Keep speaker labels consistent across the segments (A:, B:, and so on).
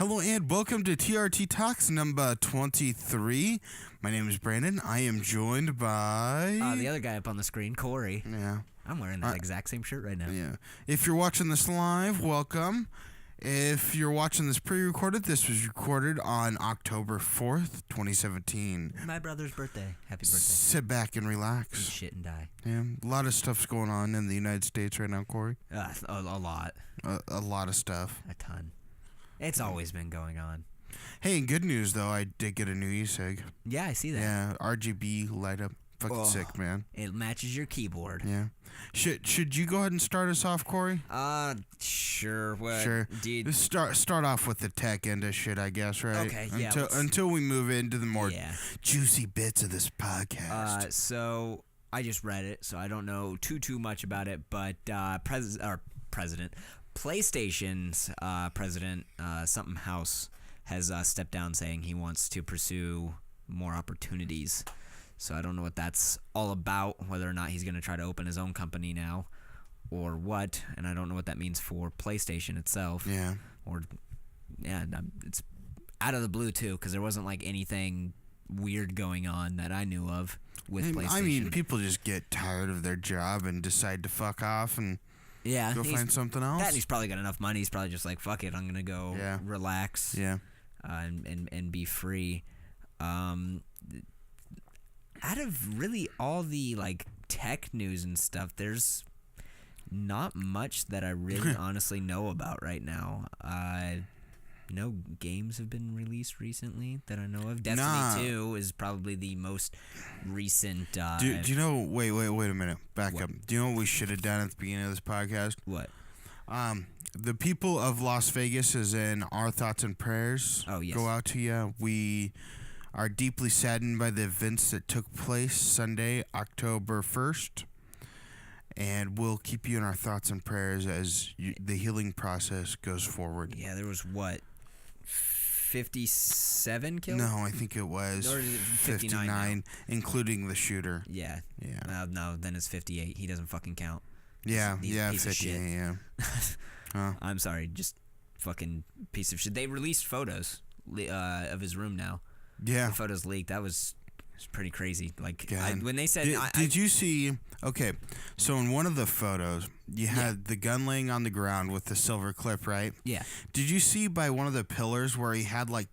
A: Hello and welcome to TRTTalks number 23. My name is Brandon. I am joined by...
B: the other guy up on the screen, Corey.
A: Yeah.
B: I'm wearing that exact same shirt right now.
A: Yeah. If you're watching this live, welcome. If you're watching this pre-recorded, this was recorded on October 4th, 2017.
B: My brother's birthday. Happy birthday.
A: Sit back and relax.
B: Eat shit and die.
A: Yeah, a lot of stuff's going on in the United States right now, Corey.
B: A lot.
A: A lot of stuff.
B: A ton. It's always been going on.
A: Hey, and good news, though, I did get a new e-cig.
B: Yeah, I see that.
A: Yeah, RGB light up. Fucking sick, man.
B: It matches your keyboard.
A: Yeah. Should you go ahead and start us off, Corey?
B: Sure.
A: Sure. Dude. Start off with the tech end of shit, I guess, right?
B: Okay, yeah.
A: Until we move into the more juicy bits of this podcast.
B: So I just read it, so I don't know too much about it, but PlayStation's president, something House, has stepped down saying he wants to pursue more opportunities. So I don't know what that's all about, whether or not he's going to try to open his own company now or what, and I don't know what that means for PlayStation itself.
A: Yeah.
B: It's out of the blue, too, because there wasn't, like, anything weird going on that I knew of with PlayStation.
A: I mean, people just get tired of their job and decide to fuck off and go find something else.
B: He's probably got enough money. He's probably just like, fuck it, I'm going to go relax and be free. Out of really all the like tech news and stuff, there's not much that I really honestly know about right now. No games have been released recently that I know of. Destiny 2 is probably the most recent.
A: Do you know? Wait a minute. Back up. Do you know what we should have done at the beginning of this podcast?
B: What?
A: The people of Las Vegas, is in our thoughts and prayers.
B: Oh, yes.
A: Go out to you. We are deeply saddened by the events that took place Sunday, October 1st. And we'll keep you in our thoughts and prayers as the healing process goes forward.
B: Yeah, there was 57 killed?
A: No, I think it was 59 including the shooter.
B: Yeah. No, then it's 58. He doesn't fucking count.
A: Yeah,
B: He's a piece
A: 58,
B: of shit.
A: Yeah.
B: I'm sorry, just fucking piece of shit. They released photos of his room now.
A: Yeah.
B: The photos leaked. That was pretty crazy. Like, when they said...
A: Did you see... Okay, so in one of the photos, you had the gun laying on the ground with the silver clip, right?
B: Yeah.
A: Did you see by one of the pillars where he had, like,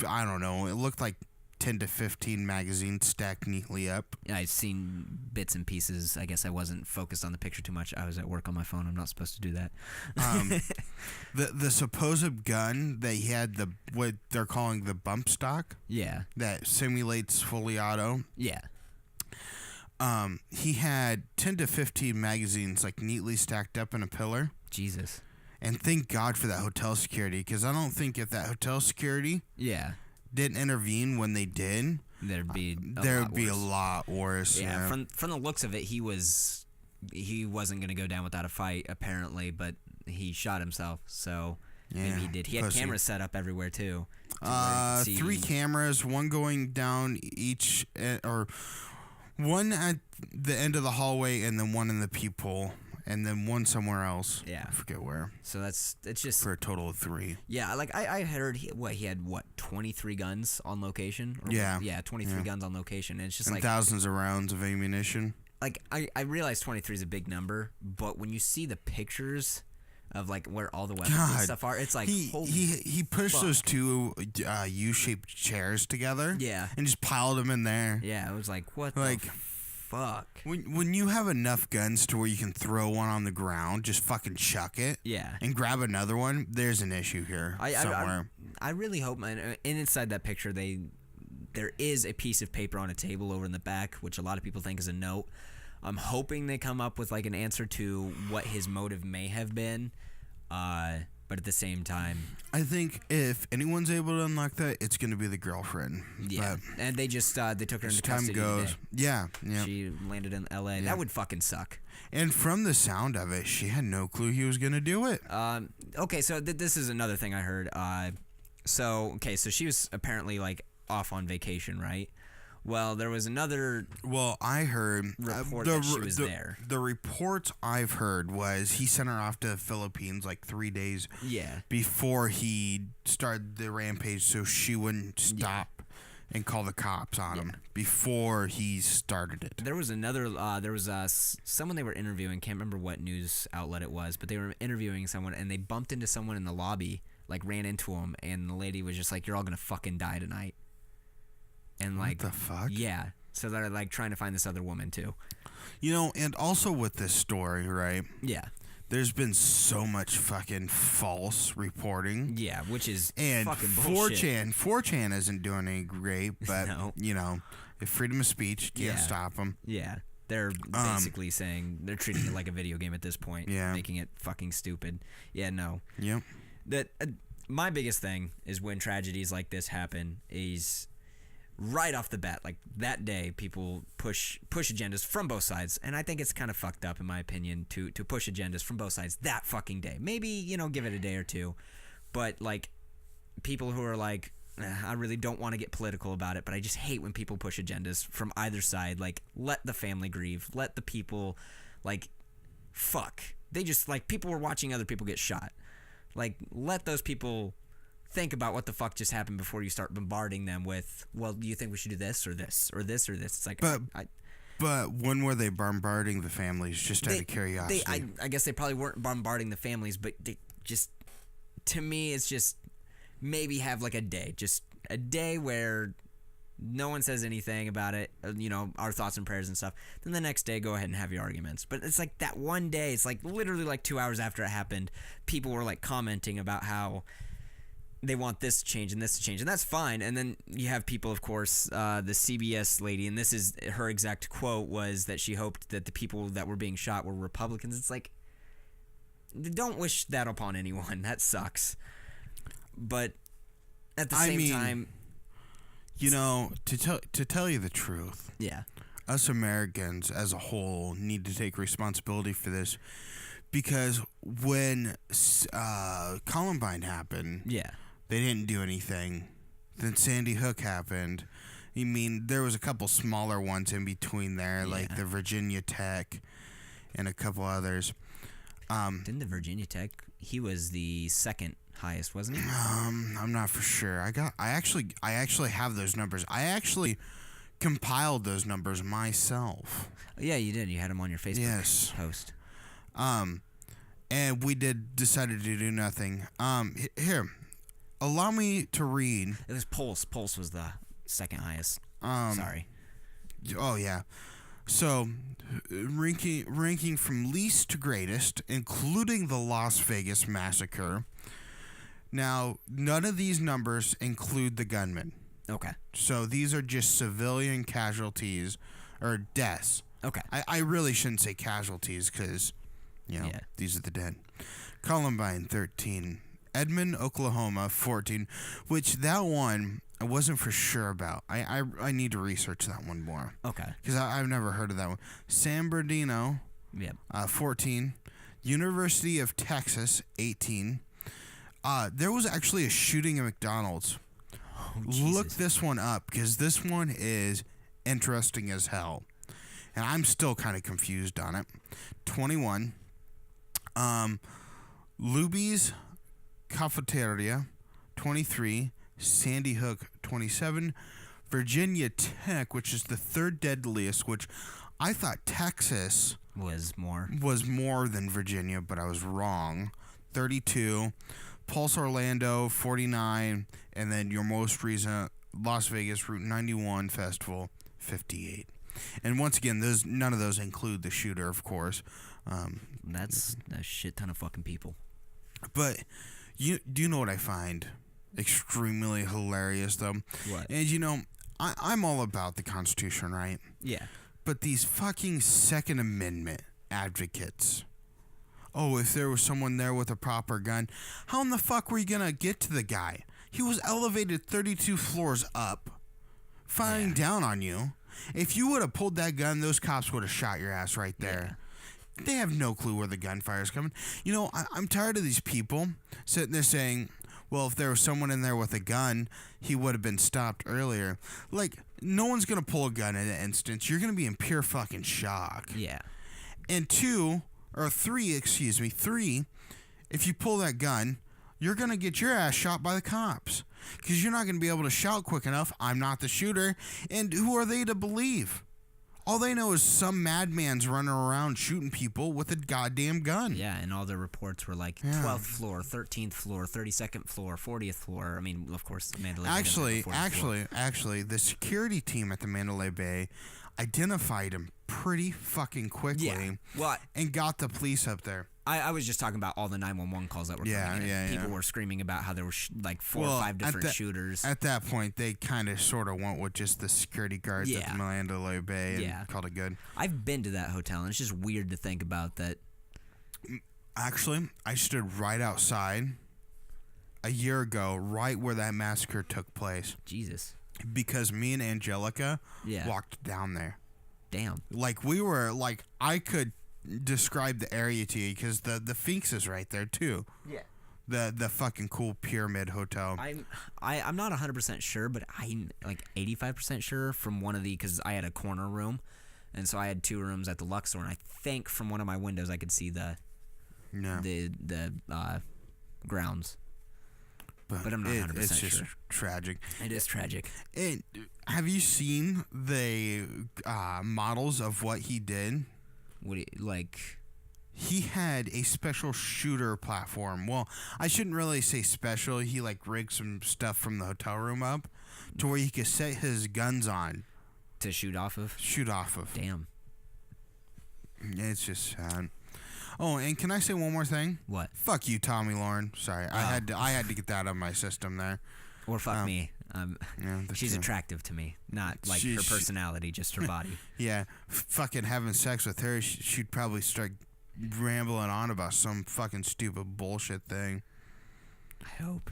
A: I don't know, it looked like 10 to 15 magazines stacked neatly up?
B: Yeah, I've seen bits and pieces. I guess I wasn't focused on the picture too much. I was at work on my phone. I'm not supposed to do that.
A: The supposed gun that he had, what they're calling the bump stock.
B: Yeah.
A: That simulates fully auto.
B: Yeah.
A: He had 10 to 15 magazines like neatly stacked up in a pillar.
B: Jesus.
A: And thank God for that hotel security, because I don't think if that hotel security didn't intervene when they did,
B: there'd be
A: a lot worse.
B: Yeah. From the looks of it, he wasn't going to go down without a fight apparently, but he shot himself. So maybe he did. He had cameras set up everywhere too.
A: 3 cameras, one going down each, or one at the end of the hallway, and then one in the peephole, and then one somewhere else.
B: Yeah,
A: I forget where.
B: So it's just
A: for a total of 3.
B: Yeah, like I heard he had 23 guns on location. 23 guns on location. And it's just like
A: thousands of rounds of ammunition.
B: Like I realize 23 is a big number, but when you see the pictures of like where all the weapons and stuff are, it's like
A: he pushed those 2 U-shaped chairs together.
B: Yeah,
A: and just piled them in there.
B: Yeah, it was like what the fuck.
A: When you have enough guns to where you can throw one on the ground, just fucking chuck it.
B: Yeah,
A: and grab another one. There's an issue here somewhere.
B: I really hope, man. And inside that picture, there is a piece of paper on a table over in the back, which a lot of people think is a note. I'm hoping they come up with like an answer to what his motive may have been, but at the same time,
A: I think if anyone's able to unlock that, it's going to be the girlfriend.
B: Yeah, and they just they took her into custody.
A: Time goes,
B: today. Yeah. She landed in L.A. Yeah. That would fucking suck.
A: And from the sound of it, she had no clue he was going to do it.
B: Okay, so this is another thing I heard. So she was apparently like off on vacation, right? Well, there was another
A: Well, I heard
B: report that she was there.
A: The reports I've heard was he sent her off to the Philippines like 3 days before he started the rampage, so she wouldn't stop and call the cops on him before he started it.
B: There was another. There was someone they were interviewing. Can't remember what news outlet it was, but they were interviewing someone, and they bumped into someone in the lobby. Like ran into him, and the lady was just like, "You're all gonna fucking die tonight." And like,
A: what the fuck?
B: Yeah. So they're like trying to find this other woman too.
A: You know, and also with this story, right?
B: Yeah.
A: There's been so much fucking false reporting.
B: Yeah, which is
A: and
B: fucking bullshit.
A: 4chan isn't doing any great, but you know, if freedom of speech can't stop them.
B: Yeah. They're basically saying they're treating it like a video game at this point.
A: Yeah.
B: Making it fucking stupid. Yeah, no.
A: Yep.
B: That my biggest thing is when tragedies like this happen is right off the bat, like that day, people push agendas from both sides, and I think it's kind of fucked up, in my opinion, to push agendas from both sides that fucking day. Maybe, you know, give it a day or two, but like people who are like, I really don't want to get political about it, but I just hate when people push agendas from either side. Like, let the family grieve, let the people, like, fuck. They just, like, people were watching other people get shot. Like, let those people think about what the fuck just happened before you start bombarding them with, well, do you think we should do this or this or this or this? It's like,
A: but when were they bombarding the families? Just out of curiosity.
B: I guess they probably weren't bombarding the families, but they just, to me, it's just maybe have like a day where no one says anything about it, you know, our thoughts and prayers and stuff. Then the next day, go ahead and have your arguments. But it's like that one day, it's like literally like 2 hours after it happened, people were like commenting about how they want this to change and this to change, and that's fine. And then you have people, of course, the CBS lady, and this is her exact quote, was that she hoped that the people that were being shot were Republicans. It's like, don't wish that upon anyone. That sucks. But at the same time,
A: you know, to tell you the truth,
B: yeah,
A: us Americans as a whole need to take responsibility for this, because when Columbine happened, they didn't do anything. Then Sandy Hook happened. I mean, there was a couple smaller ones in between there, like the Virginia Tech and a couple others.
B: Didn't the Virginia Tech? He was the second highest, wasn't he?
A: I'm not for sure. I actually have those numbers. I actually compiled those numbers myself.
B: Yeah, you did. You had them on your Facebook post.
A: And we decided to do nothing. Here, allow me to read.
B: It was Pulse. Pulse was the second highest. Sorry.
A: Oh yeah. So, ranking from least to greatest, including the Las Vegas massacre. Now, none of these numbers include the gunman.
B: Okay.
A: So these are just civilian casualties or deaths.
B: Okay.
A: I really shouldn't say casualties because, you know, these are the dead. Columbine, 13. Edmond, Oklahoma, 14. Which that one I wasn't for sure about. I need to research that one more.
B: Okay.
A: Because I've never heard of that one. San Bernardino, 14. University of Texas, 18. There was actually a shooting at McDonald's. Look this one up because this one is interesting as hell. And I'm still kind of confused on it. 21. Luby's Cafeteria, 23. Sandy Hook, 27. Virginia Tech, which is the third deadliest, which I thought Texas
B: was more
A: than Virginia, but I was wrong. 32. Pulse Orlando, 49, and then your most recent Las Vegas Route 91 Festival, 58. And once again, none of those include the shooter, of course.
B: That's a shit ton of fucking people.
A: But do you know what I find extremely hilarious, though?
B: What?
A: And you know, I'm all about the Constitution, right?
B: Yeah.
A: But these fucking Second Amendment advocates. Oh, if there was someone there with a proper gun, how in the fuck were you going to get to the guy? He was elevated 32 floors up, firing down on you. If you would have pulled that gun, those cops would have shot your ass right there. Yeah. They have no clue where the gunfire is coming. You know, I'm tired of these people sitting there saying, well, if there was someone in there with a gun, he would have been stopped earlier. Like, no one's going to pull a gun in an instance. You're going to be in pure fucking shock.
B: Yeah.
A: And three, if you pull that gun, you're going to get your ass shot by the cops. Because you're not going to be able to shout quick enough, I'm not the shooter. And who are they to believe? All they know is some madman's running around shooting people with a goddamn gun.
B: Yeah, and all the reports were like 12th floor, 13th floor, 32nd floor, 40th floor. I mean, of course, Mandalay Bay.
A: Actually, the security team at the Mandalay Bay identified him pretty fucking quickly.
B: Yeah. Well,
A: and got the police up there.
B: I was just talking about all the 911 calls that were coming in. People were screaming about how there were like 4 or 5 different shooters.
A: At that point, they kind of sort of went with just the security guards at the Mandalay Bay and called it good.
B: I've been to that hotel, and it's just weird to think about that.
A: Actually, I stood right outside a year ago, right where that massacre took place.
B: Jesus. Because
A: me and Angelica walked down there.
B: Damn.
A: Like, we were, like, I could describe the area to you because the Sphinx is right there too.
B: Yeah.
A: The fucking cool pyramid hotel.
B: I'm not 100% sure, but I'm like 85% sure from one of because I had a corner room, and so I had 2 rooms at the Luxor, and I think from one of my windows I could see the grounds. But I'm not 100%
A: it's
B: sure.
A: It's just tragic.
B: It is tragic.
A: And have you seen the models of what he did?
B: What do you, like?
A: He had a special shooter platform. Well, I shouldn't really say special. He like rigged some stuff from the hotel room up to where he could set his guns on
B: to shoot off of. Damn.
A: It's just sad. Oh, and can I say one more thing?
B: What?
A: Fuck you, Tommy Lauren. Sorry, I had to get that out of my system there.
B: Or fuck me. She's attractive to me, not like her personality, just her body.
A: Yeah, fucking having sex with her, she'd probably start rambling on about some fucking stupid bullshit thing.
B: I hope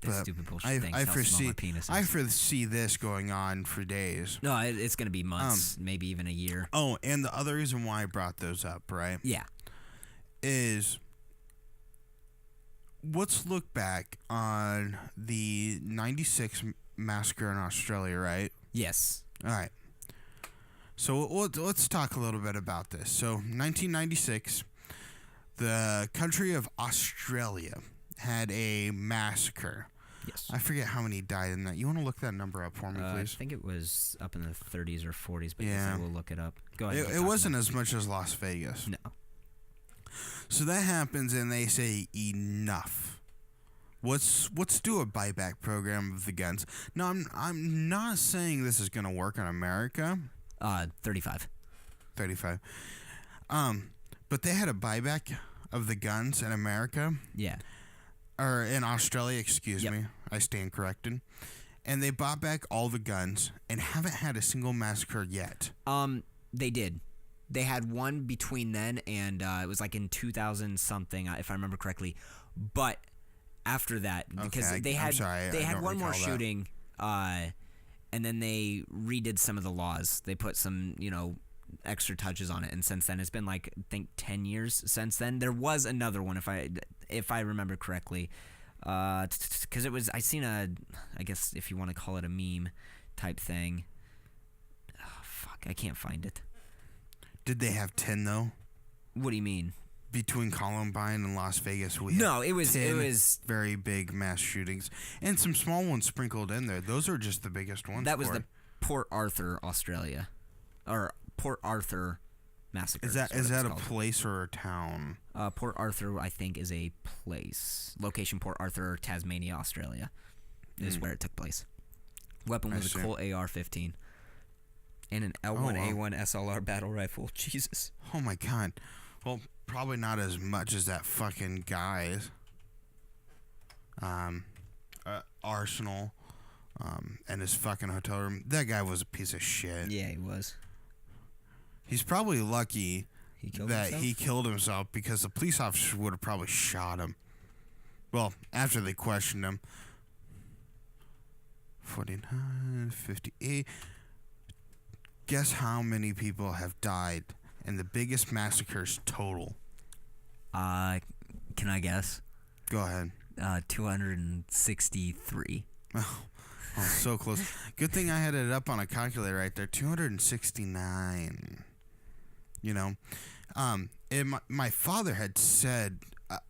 B: that stupid bullshit thing helps smell my penis.
A: I foresee this going on for days.
B: No, it's gonna be months, maybe even a year.
A: Oh, and the other reason why I brought those up, right?
B: Yeah.
A: Is let's look back on the 96 massacre in Australia, right?
B: Yes.
A: All right. So let's talk a little bit about this. So 1996, the country of Australia had a massacre.
B: Yes.
A: I forget how many died in that. You want to look that number up for me, please?
B: I think it was up in the 30s or 40s, but yes, I will look it up. Go ahead.
A: It wasn't as much as Las Vegas.
B: No.
A: So that happens, and they say enough. Let's do a buyback program of the guns. No, I'm not saying this is gonna work in America.
B: 35.
A: 35. But they had a buyback of the guns in America.
B: Yeah.
A: Or in Australia, excuse me. I stand corrected. And they bought back all the guns and haven't had a single massacre yet.
B: They did. They had one between then and it was like in 2000 something, if I remember correctly. But after that, because they had one more shooting, and then they redid some of the laws. They put some, extra touches on it, and since then it's been like I think 10 years since then. There was another one, if I remember correctly, because it was I guess if you want to call it a meme type thing. Oh, fuck, I can't find it.
A: Did they have 10 though?
B: What do you mean?
A: Between Columbine and Las Vegas,
B: it was
A: very big mass shootings and some small ones sprinkled in there. Those are just the biggest ones.
B: That was the Port Arthur, Australia, or Port Arthur massacre.
A: Is that a place or a town?
B: Port Arthur, I think, is a place. Location: Port Arthur, Tasmania, Australia, is where it took place. Weapon was a Colt AR-15. And an L1A1 SLR battle rifle. Jesus.
A: Oh my god. Well, probably not as much as that fucking guy's arsenal and his fucking hotel room. That guy was a piece of shit.
B: Yeah, he was.
A: He's probably lucky
B: he
A: killed himself because the police officers would have probably shot him. Well, after they questioned him. 49, 58. Guess how many people have died in the biggest massacres total?
B: Can I guess?
A: Go ahead.
B: 263.
A: Oh, so close. Good thing I had it up on a calculator right there. 269. You know, my father had said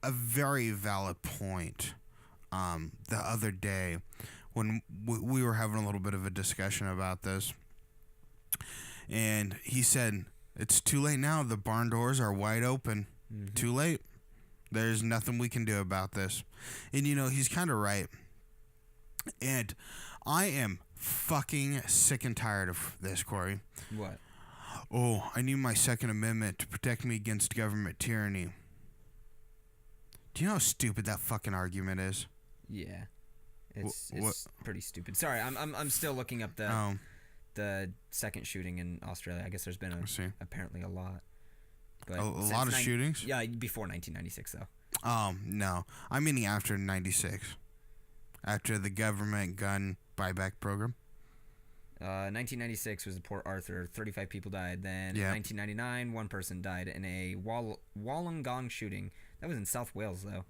A: a very valid point the other day when we were having a little bit of a discussion about this. And he said, it's too late now. The barn doors are wide open. Mm-hmm. Too late. There's nothing we can do about this. And, you know, he's kind of right. And I am fucking sick and tired of this, Corey.
B: What?
A: Oh, I need my Second Amendment to protect me against government tyranny. Do you know how stupid that fucking argument is?
B: Yeah. It's pretty stupid. Sorry, I'm still looking up the second shooting in Australia. I guess there's been apparently a lot. But
A: a lot of shootings?
B: Yeah, before 1996 though.
A: No. I'm meaning after 96. After the government gun buyback program.
B: 1996 was in Port Arthur. 35 people died. Then in 1999, one person died in a Wollongong shooting. That was in South Wales, though.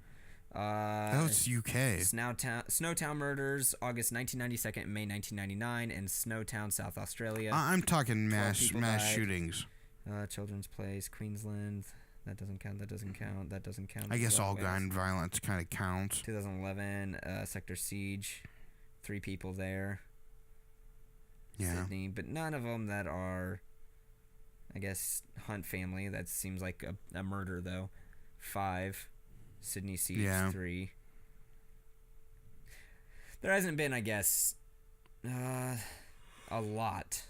A: That was UK.
B: Snowtown murders, August 1992 and May 1999, in Snowtown, South Australia.
A: I'm talking mass shootings.
B: Children's Place, Queensland. That doesn't count.
A: I guess all gun violence kind of counts.
B: 2011, Sector Siege. 3 people there.
A: Yeah.
B: Sydney, but none of them that are, I guess, Hunt family. That seems like a murder, though. 5. Sydney Siege, 3. There hasn't been, I guess, a lot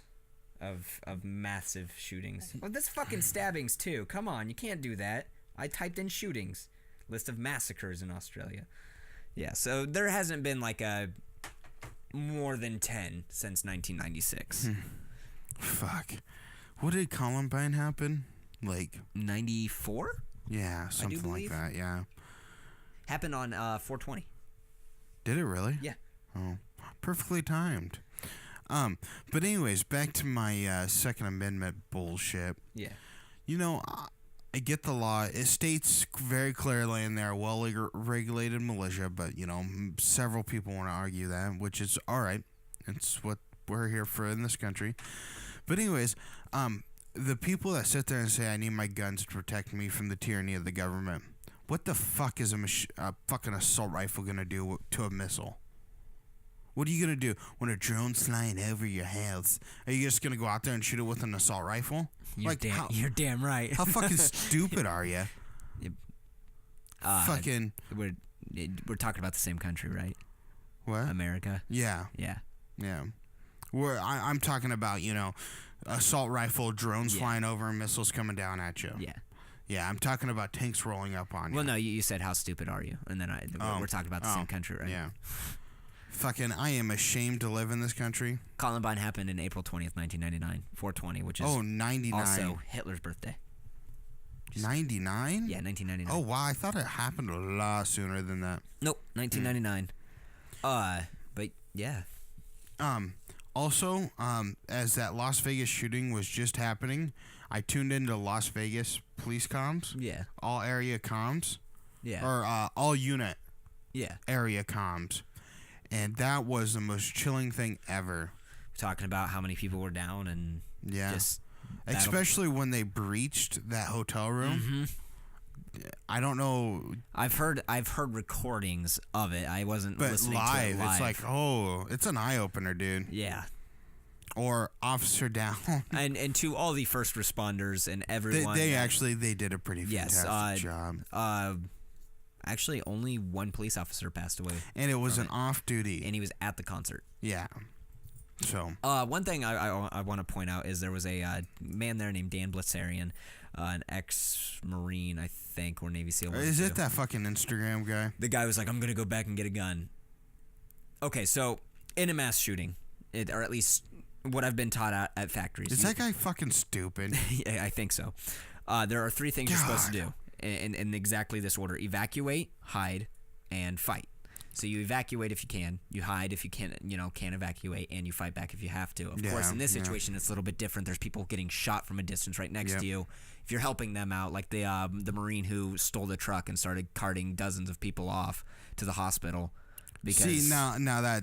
B: of massive shootings. Well, that's fucking stabbings, too. Come on, you can't do that. I typed in shootings. List of massacres in Australia. Yeah, so there hasn't been, like, more than 10 since 1996.
A: Fuck. What did Columbine happen? Like
B: 94?
A: Yeah, something like that. Yeah.
B: Happened on 420.
A: Did it really?
B: Yeah.
A: Oh, perfectly timed. But anyways, back to my Second Amendment bullshit.
B: Yeah.
A: You know, I get the law. It states very clearly in there, well-regulated militia, but, you know, several people want to argue that, which is all right. It's what we're here for in this country. But anyways, the people that sit there and say, I need my guns to protect me from the tyranny of the government, what the fuck is a fucking assault rifle going to do to a missile? What are you going to do when a drone's flying over your house? Are you just going to go out there and shoot it with an assault rifle?
B: You're damn right.
A: How fucking stupid are you? Fucking.
B: We're talking about the same country, right?
A: What?
B: America.
A: Yeah.
B: Yeah.
A: Yeah. I'm talking about, you know, assault rifle, drones flying over, and missiles coming down at you.
B: Yeah.
A: Yeah, I'm talking about tanks rolling up on you.
B: Well, no, you said how stupid are you, and then we're talking about the same country, right?
A: Yeah. Fucking, I am ashamed to live in this country.
B: Columbine happened in April 20th, 1999, 420, which is
A: 99.
B: Also Hitler's birthday.
A: 99?
B: Yeah, 1999.
A: Oh, wow, I thought it happened a lot sooner than that.
B: Nope, 1999. But yeah.
A: Also, as that Las Vegas shooting was just happening, I tuned into Las Vegas police comms.
B: Yeah.
A: All area comms.
B: Yeah.
A: Or all unit.
B: Yeah.
A: Area comms. And that was the most chilling thing ever.
B: Talking about how many people were down and just
A: especially when they breached that hotel room.
B: Mm-hmm.
A: I don't know.
B: I've heard recordings of it. I wasn't listening
A: live,
B: to it live.
A: It's like, oh, it's an eye opener, dude.
B: Yeah.
A: Or officer down.
B: and to all the first responders and everyone.
A: They did a pretty fantastic job.
B: Actually, only one police officer passed away.
A: And it was an off-duty.
B: And he was at the concert.
A: Yeah. So.
B: One thing I want to point out is there was a man there named Dan Blitzarian, an ex-Marine, I think, or Navy SEAL.
A: Is it that fucking Instagram guy?
B: The guy was like, I'm going to go back and get a gun. Okay, so in a mass shooting, or at least what I've been taught at factories.
A: Is that guy fucking stupid?
B: Yeah, I think so. There are 3 things you're supposed to do. In exactly this order: evacuate, hide, and fight. So you evacuate if you can, you hide if you can't evacuate, and you fight back if you have to. Of course, in this situation, it's a little bit different. There's people getting shot from a distance right next to you. If you're helping them out, like the Marine who stole the truck and started carting dozens of people off to the hospital. Because
A: now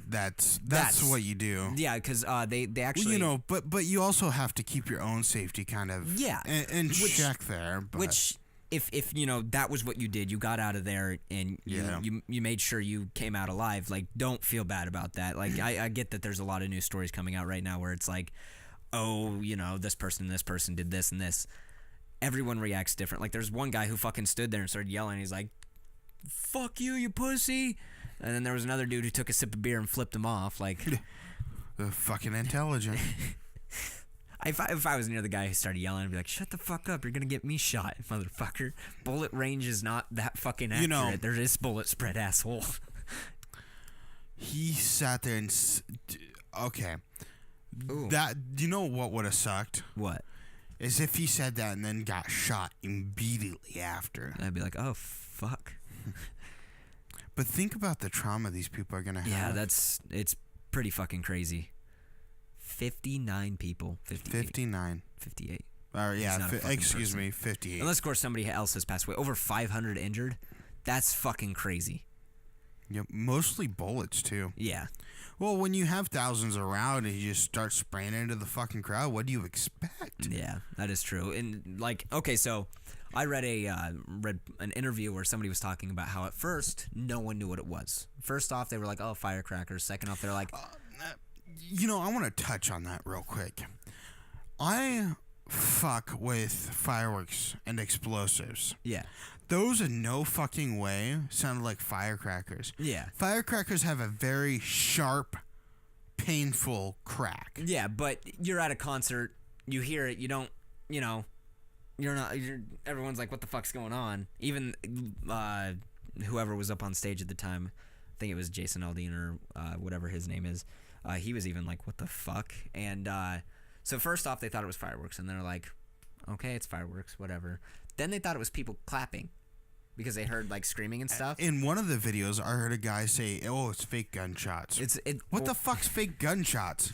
A: that's what you do.
B: Yeah, because they actually
A: but you also have to keep your own safety kind of in check there. But.
B: Which if that was what you did, you got out of there and you made sure you came out alive. Like, don't feel bad about that. Like I get that there's a lot of news stories coming out right now where it's like, oh, this person and this person did this and this. Everyone reacts different. Like, there's one guy who fucking stood there and started yelling. He's like, "Fuck you, you pussy!" And then there was another dude who took a sip of beer and flipped him off. Like,
A: fucking intelligent.
B: If I was near the guy who started yelling, I'd be like, "Shut the fuck up! You're gonna get me shot, motherfucker." Bullet range is not that fucking accurate. There is bullet spread, asshole.
A: He sat there and okay.
B: Ooh.
A: That what would have sucked?
B: What?
A: Is if he said that and then got shot immediately after.
B: I'd be like, "Oh fuck."
A: But think about the trauma these people are gonna have.
B: Yeah, it's pretty fucking crazy. 59 people.
A: 59.
B: 58.
A: Excuse me, 58.
B: Unless, of course, somebody else has passed away. Over 500 injured. That's fucking crazy.
A: Yep, mostly bullets, too.
B: Yeah.
A: Well, when you have thousands around and you just start spraying into the fucking crowd, what do you expect?
B: Yeah, that is true. And, so I read an interview where somebody was talking about how at first no one knew what it was. First off, they were like, "Oh, firecrackers." Second off, they're like...
A: I want to touch on that real quick. I fuck with fireworks and explosives.
B: Yeah.
A: Those in no fucking way sound like firecrackers.
B: Yeah.
A: Firecrackers have a very sharp, painful crack.
B: Yeah, but you're at a concert, you hear it, you don't, everyone's like, what the fuck's going on? Even whoever was up on stage at the time, I think it was Jason Aldean or whatever his name is, he was even like, what the fuck? And so first off, they thought it was fireworks, and they're like, okay, it's fireworks, whatever. Then they thought it was people clapping because they heard like screaming and stuff.
A: In one of the videos, I heard a guy say, "Oh, it's fake gunshots." What the fuck's fake gunshots?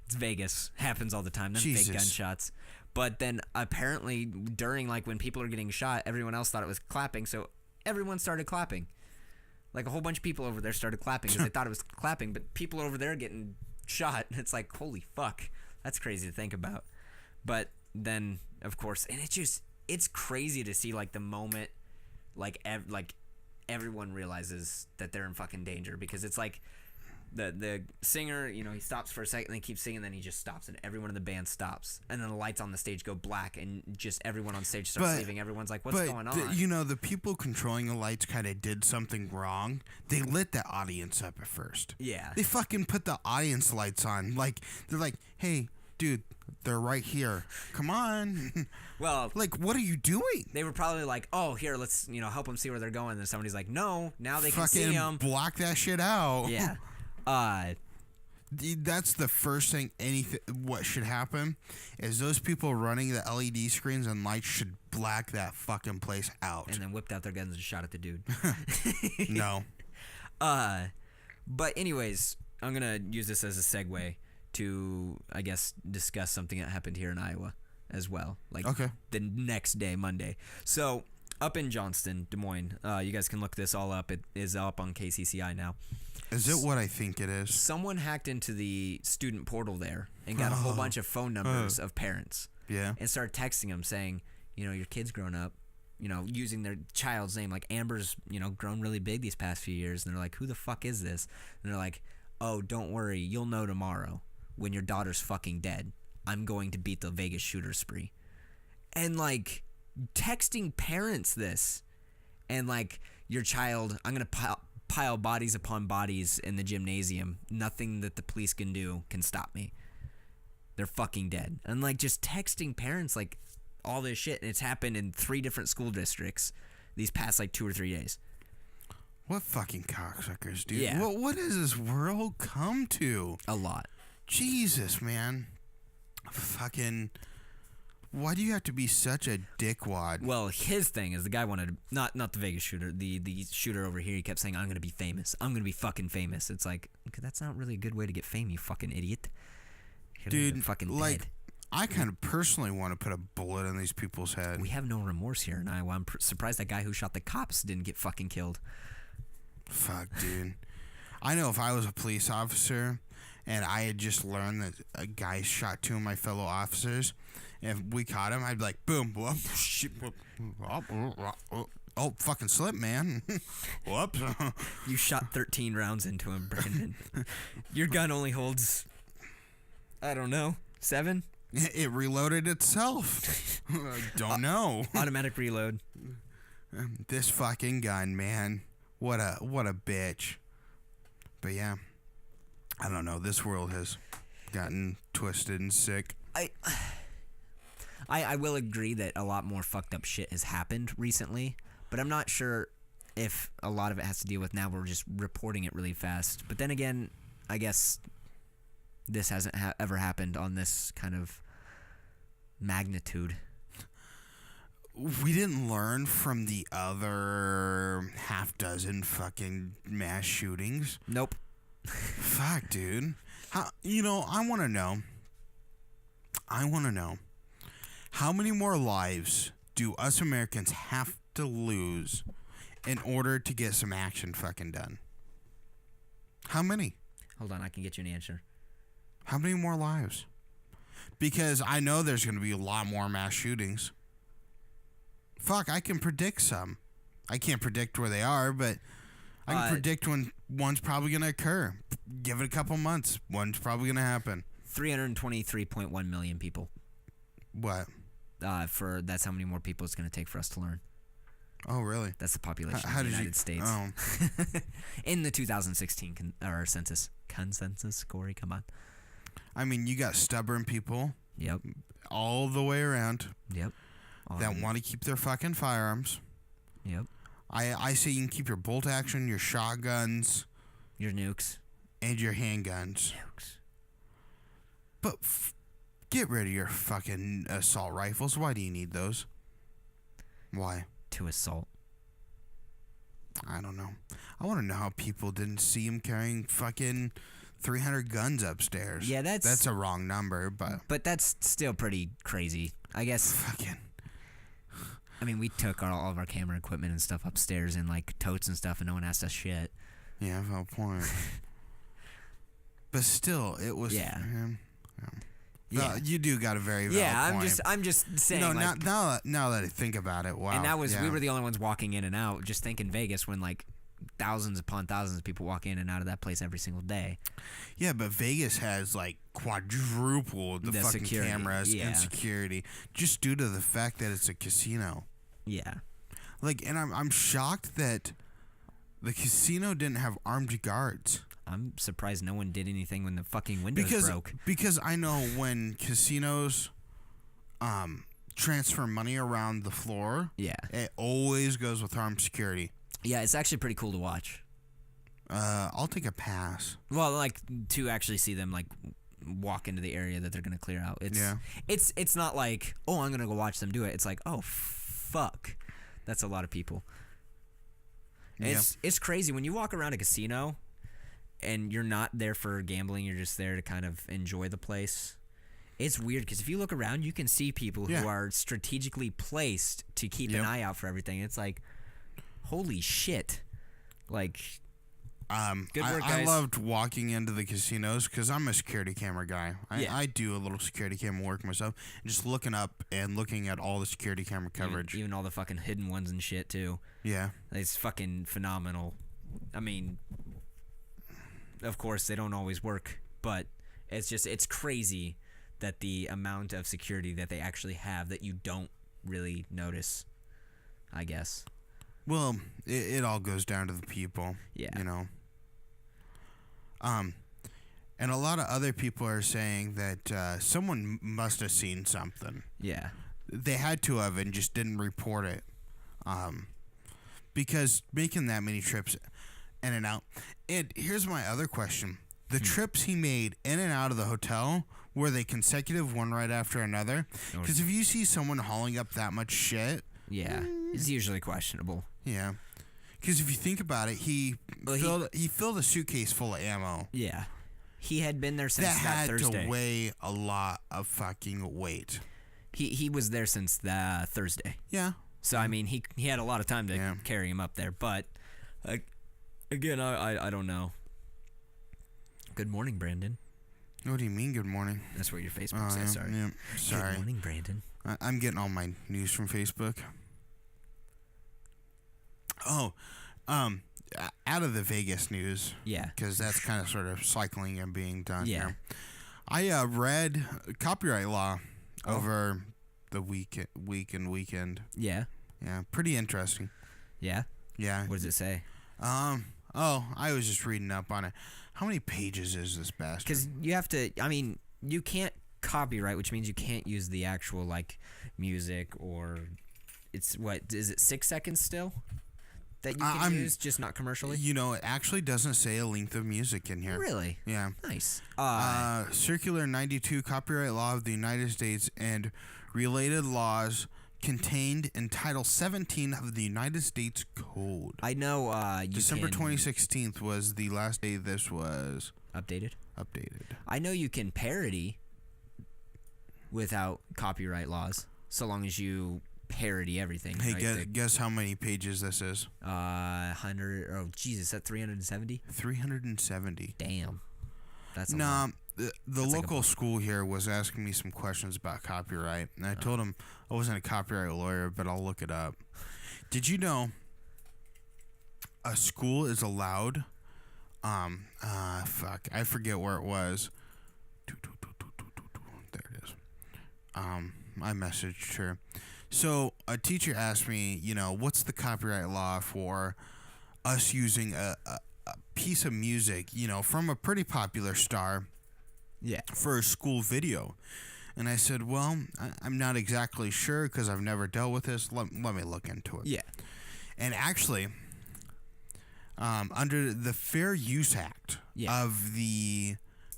B: It's Vegas. Happens all the time. Them
A: Jesus.
B: Fake gunshots. But then apparently during like when people are getting shot, everyone else thought it was clapping, so everyone started clapping. Like a whole bunch of people over there started clapping because they thought it was clapping, but people over there getting shot. It's like, holy fuck, that's crazy to think about. But then, of course, and it's crazy to see like the moment, like everyone realizes that they're in fucking danger, because it's like the singer, he stops for a second, and he keeps singing, then he just stops, and everyone in the band stops, and then the lights on the stage go black, and just everyone on stage starts leaving. Everyone's like, what's going on?
A: The people controlling the lights kind of did something wrong. They lit the audience up at first.
B: Yeah.
A: They fucking put the audience lights on. Like, they're like, hey, dude, they're right here. Come on.
B: Well,
A: like, what are you doing?
B: They were probably like, oh, here, let's, help them see where they're going. And somebody's like, no, now they can see them.
A: Block that shit out.
B: Yeah.
A: That's the first thing. What should happen is those people running the LED screens and lights should black that fucking place out.
B: And then whipped out their guns and shot at the dude.
A: No.
B: But anyways, I'm going to use this as a segue to, I guess, discuss something that happened here in Iowa as well. Like the next day, Monday. So up in Johnston, Des Moines, you guys can look this all up. It is up on KCCI now.
A: Is it what I think it is?
B: Someone hacked into the student portal there and got a whole bunch of phone numbers of parents.
A: Yeah.
B: And started texting them saying, your kid's grown up, using their child's name. Like Amber's, grown really big these past few years. And they're like, who the fuck is this? And they're like, oh, don't worry. You'll know tomorrow when your daughter's fucking dead. I'm going to beat the Vegas shooter spree. And like texting parents this. And like, your child, I'm going to pile bodies upon bodies in the gymnasium. Nothing that the police can do can stop me. They're fucking dead. And like just texting parents like all this shit, and it's happened in 3 different school districts these past like 2 or 3 days.
A: What fucking cocksuckers, dude?
B: Yeah.
A: What does this world come to?
B: A lot.
A: Jesus, man. Fucking Why do you have to be such a dickwad?
B: Well, his thing is the guy wanted not the Vegas shooter, the shooter over here. He kept saying, "I'm gonna be famous. I'm gonna be fucking famous." It's like, okay, that's not really a good way to get fame, you fucking idiot.
A: Dude,
B: fucking
A: like,
B: dead.
A: I kind of personally want to put a bullet in these people's head.
B: We have no remorse here in Iowa. I'm surprised that guy who shot the cops didn't get fucking killed.
A: Fuck, dude. I know if I was a police officer and I had just learned that a guy shot 2 of my fellow officers, if we caught him, I'd be like, boom, whoop, shit, whoop, oh, fucking slip, man. Whoops.
B: You shot 13 rounds into him, Brandon. Your gun only holds, I don't know, 7?
A: It reloaded itself. Don't know.
B: Automatic reload.
A: This fucking gun, man. What a bitch. But yeah, I don't know. This world has gotten twisted and sick.
B: I will agree that a lot more fucked up shit has happened recently, but I'm not sure if a lot of it has to deal with now we're just reporting it really fast. But then again, I guess this hasn't ever happened on this kind of magnitude.
A: We didn't learn from the other half dozen fucking mass shootings.
B: Nope.
A: Fuck, dude. I want to know. How many more lives do us Americans have to lose in order to get some action fucking done? How many?
B: Hold on, I can get you an answer.
A: How many more lives? Because I know there's going to be a lot more mass shootings. Fuck, I can predict some. I can't predict where they are, but I can predict when one's probably going to occur. Give it a couple months. One's probably going to happen.
B: 323.1 million people.
A: What?
B: That's how many more people it's going to take for us to learn.
A: Oh, really?
B: That's the population of the United States.
A: Oh.
B: In the 2016 census. Consensus, Corey, come on.
A: I mean, you got stubborn people.
B: Yep.
A: All the way around.
B: Yep.
A: That want to keep their fucking firearms.
B: Yep.
A: I say you can keep your bolt action, your shotguns.
B: Your nukes.
A: And your handguns.
B: Nukes.
A: But get rid of your fucking assault rifles. Why do you need those? Why?
B: To assault.
A: I don't know. I want to know how people didn't see him carrying fucking 300 guns upstairs.
B: Yeah,
A: that's a wrong number, but
B: that's still pretty crazy. I guess.
A: Fucking.
B: I mean, we took all of our camera equipment and stuff upstairs in like totes and stuff, and no one asked us shit.
A: Yeah, valid point. But still, it was.
B: Yeah.
A: Yeah. You do got a very valid point.
B: I'm just saying.
A: No,
B: like,
A: now that I think about it, wow.
B: And that was we were the only ones walking in and out. Just think in Vegas when like thousands upon thousands of people walk in and out of that place every single day.
A: Yeah, but Vegas has like quadrupled the fucking
B: security,
A: cameras and security just due to the fact that it's a casino.
B: Yeah.
A: Like, and I'm shocked that the casino didn't have armed guards.
B: I'm surprised no one did anything when the fucking windows broke.
A: Because I know when casinos transfer money around the floor, it always goes with armed security.
B: Yeah, it's actually pretty cool to watch.
A: I'll take a pass.
B: Well, like to actually see them like walk into the area that they're gonna clear out. It's not like, oh, I'm gonna go watch them do it. It's like, oh fuck, that's a lot of people. Yeah. It's crazy when you walk around a casino and you're not there for gambling. You're just there to kind of enjoy the place. It's weird because if you look around, you can see people who are strategically placed to keep an eye out for everything. It's like, holy shit. Like, good work, guys.
A: I loved walking into the casinos because I'm a security camera guy. I do a little security camera work myself. Just looking up and looking at all the security camera coverage.
B: Even all the fucking hidden ones and shit, too.
A: Yeah.
B: It's fucking phenomenal. I mean, of course, they don't always work, but it's crazy that the amount of security that they actually have that you don't really notice, I guess.
A: Well, it all goes down to the people.
B: Yeah.
A: You know. And a lot of other people are saying that someone must have seen something.
B: Yeah.
A: They had to have and just didn't report it. Because making that many trips in and out. And here's my other question. The trips he made in and out of the hotel were they consecutive, one right after another? Because if you see someone hauling up that much shit,
B: yeah, it's usually questionable.
A: Yeah. Because if you think about it, he filled a suitcase full of ammo.
B: Yeah. He had been there since that Thursday.
A: That had to weigh a lot of fucking weight.
B: He was there since the Thursday.
A: Yeah.
B: So, I mean, he had a lot of time to carry him up there. But, again, I don't know. Good morning, Brandon.
A: What do you mean, good morning?
B: That's what your Facebook says, sorry.
A: Yeah, sorry.
B: Good morning, Brandon.
A: I'm getting all my news from Facebook. Oh, out of the Vegas news.
B: Yeah.
A: Because that's kind of sort of cycling and being done
B: here.
A: I read copyright law over the weekend.
B: Yeah.
A: Yeah, pretty interesting.
B: Yeah?
A: Yeah.
B: What does it say?
A: I was just reading up on it. How many pages is this bastard?
B: Because you have to, I mean, you can't copyright, which means you can't use the actual, like, music or it's, what, is it 6 seconds still? That you can use, just not commercially?
A: You know, it actually doesn't say a length of music in here.
B: Really?
A: Yeah.
B: Nice.
A: Circular 92 Copyright Law of the United States and related laws contained in Title 17 of the United States Code.
B: I know
A: December 2016 was the last day this was
B: updated.
A: Updated.
B: I know you can parody without copyright laws, so long as you parody everything.
A: Hey,
B: right?
A: guess how many pages this is?
B: 100. Oh, Jesus, that 370.
A: 370.
B: Damn, that's a lot.
A: The local school here was asking me some questions about copyright, and I told him I wasn't a copyright lawyer, but I'll look it up. Did you know a school is allowed? Fuck, I forget where it was. There it is. I messaged her. So a teacher asked me, what's the copyright law for us using a piece of music, from a pretty popular star, for a school video? And I said, well, I'm not exactly sure because I've never dealt with this. Let me look into it.
B: Yeah.
A: And actually, under the Fair Use Act of the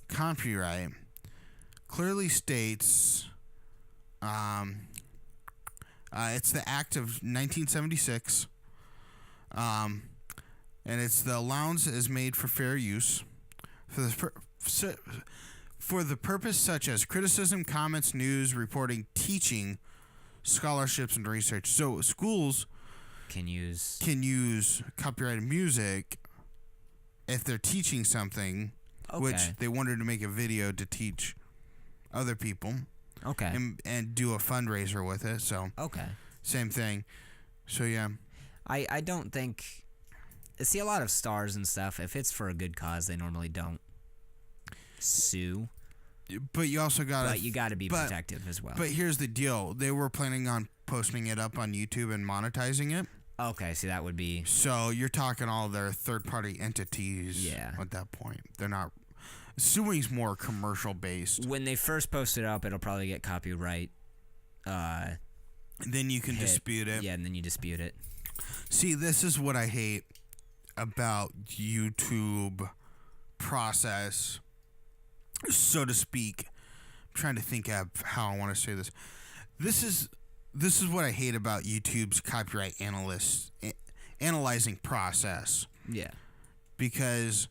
A: copyright, clearly states, it's the Act of 1976, and it's the allowance is made for fair use for the purpose such as criticism, comments, news, reporting, teaching, scholarships, and research. So schools
B: can use
A: copyrighted music if they're teaching something, which they wanted to make a video to teach other people.
B: Okay.
A: And do a fundraiser with it. So same thing. So yeah.
B: I don't think. See, a lot of stars and stuff, if it's for a good cause, they normally don't sue.
A: But you also got to.
B: But you got to be protective as well.
A: But here's the deal: they were planning on posting it up on YouTube and monetizing it.
B: Okay, see, that would be.
A: So you're talking all their third-party entities.
B: Yeah.
A: At that point, they're not. Suing's more commercial based.
B: When they first post it up, it'll probably get copyright.
A: Then you can dispute it.
B: Yeah, and then you dispute it.
A: See, this is what I hate about YouTube process, so to speak. I'm trying to think of how I want to say this. This is what I hate about YouTube's copyright analyzing process.
B: Yeah.
A: Because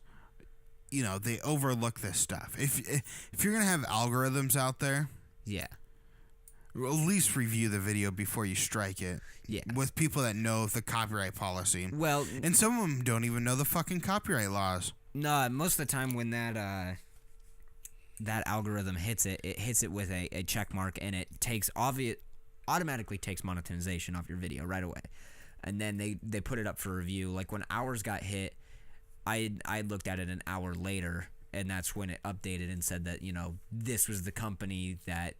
A: they overlook this stuff. If you're gonna have algorithms out there, at least review the video before you strike it.
B: Yeah,
A: with people that know the copyright policy.
B: Well,
A: and some of them don't even know the fucking copyright laws.
B: No, most of the time when that algorithm hits it, it hits it with a check mark, and it automatically takes monetization off your video right away, and then they put it up for review. Like when ours got hit. I looked at it an hour later, and that's when it updated and said that, this was the company that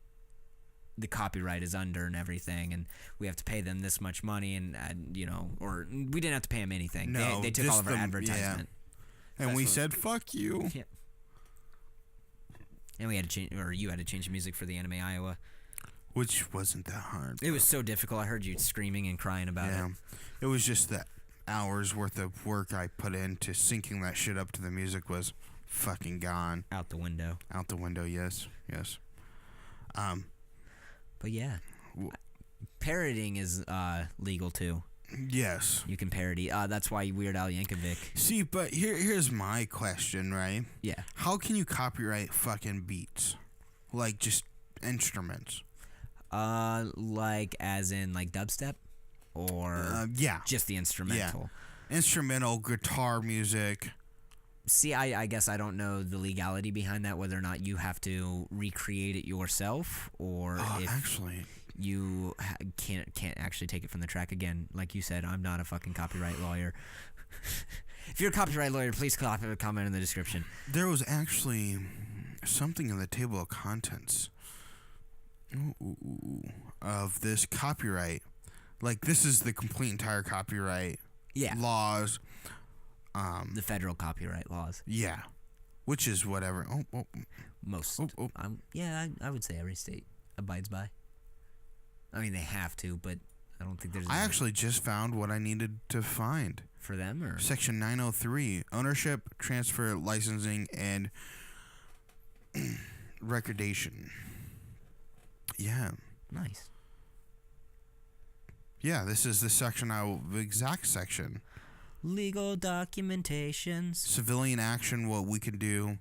B: the copyright is under and everything, and we have to pay them this much money, and or we didn't have to pay them anything.
A: No,
B: they took all of our advertisement.
A: Yeah. And we said, fuck you.
B: Yeah. And we had to change, or you had to change the music for the Anime Iowa.
A: Which wasn't that hard.
B: It was so difficult. I heard you screaming and crying about it.
A: It was just that hours worth of work I put into syncing that shit up to the music was fucking gone.
B: Out the window.
A: Out the window, yes.
B: But yeah. Parroting is legal too.
A: Yes.
B: You can parody. That's why Weird Al Yankovic.
A: See, but here's my question, right?
B: Yeah.
A: How can you copyright fucking beats? Like, just instruments?
B: Like as in like dubstep? Or
A: yeah.
B: just the instrumental?
A: Yeah. Instrumental, guitar music.
B: See, I guess I don't know the legality behind that, whether or not you have to recreate it yourself, or if
A: actually,
B: you can't actually take it from the track. Again, like you said, I'm not a fucking copyright lawyer. If you're a copyright lawyer, please comment in the description.
A: There was actually something in the table of contents of this copyright. Like, this is the complete entire copyright laws.
B: The federal copyright laws.
A: Yeah. Which is whatever.
B: Most. I would say every state abides by. I mean, they have to, but I don't think there's...
A: I actually just found what I needed to find.
B: For them, or?
A: Section 903, ownership, transfer, licensing, and recordation. Yeah.
B: Nice.
A: Yeah, this is the exact section.
B: Legal documentations.
A: Civilian action, what we can do.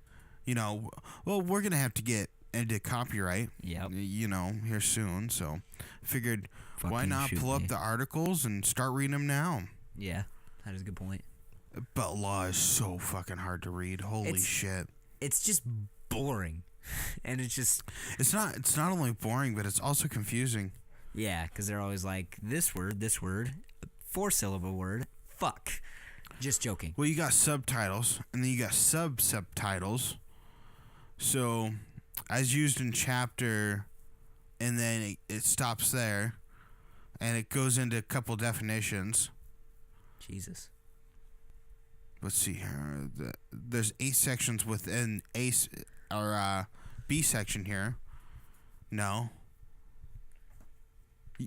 A: We're going to have to get into copyright, here soon. So figured, why not pull up the articles and start reading them now?
B: Yeah, that is a good point.
A: But law is so fucking hard to read. Holy shit.
B: It's just boring. And it's just...
A: It's not only boring, but it's also confusing.
B: Yeah, because they're always like, this word, 4-syllable word, fuck. Just joking.
A: Well, you got subtitles, and then you got subtitles. So, as used in chapter, and then it stops there, and it goes into a couple definitions.
B: Jesus.
A: Let's see here. There's 8 sections within B section here. No.